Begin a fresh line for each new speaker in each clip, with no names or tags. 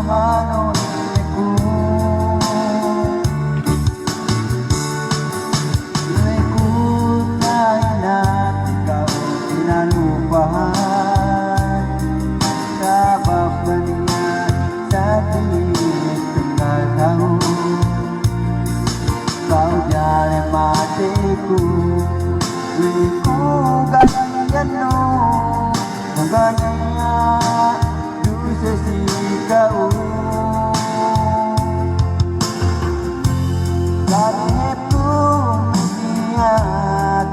mahal ulit ko. Ikot na ilang ikaw pinalupahan, sabab ba niya sa tinig tunggal tahun. Kau jalan matiku, beriku ganyan no, maganya dosa si kau. Karepku niat,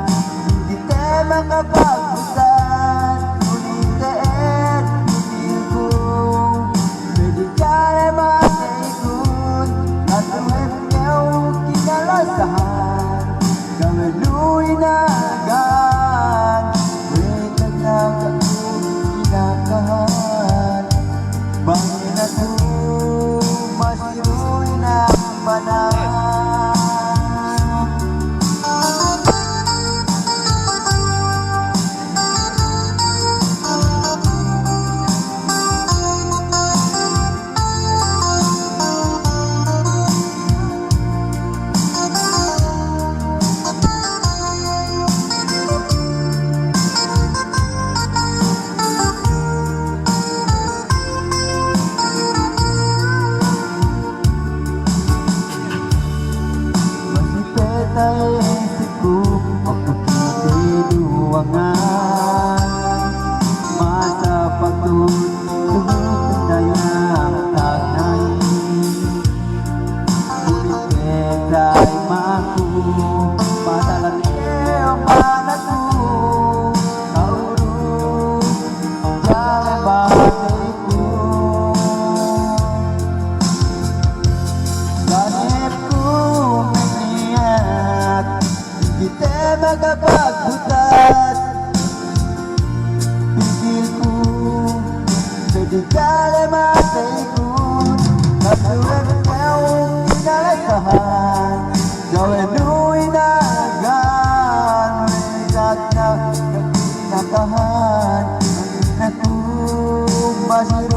hindi tayo makapagbutan, ngunit tayo diriku, pwede ka na mag-ikot, at tuwid niyong kinalasahan, kawaluy na agad, pwede na akong kinakahan, bangin ako, masiroy na panahon. Tay isipku waktu kita duangan, masa pagtutulog dayang tanay, ulit ketay maku matalagi ang manatu kaurut jalan batikku. Ganipku kita magapagbutas, pipilku pwede ka na mataikot, natuwag niyong kinalasahan, gawaluy na agad, maligag na kinakahan, ang naku masira.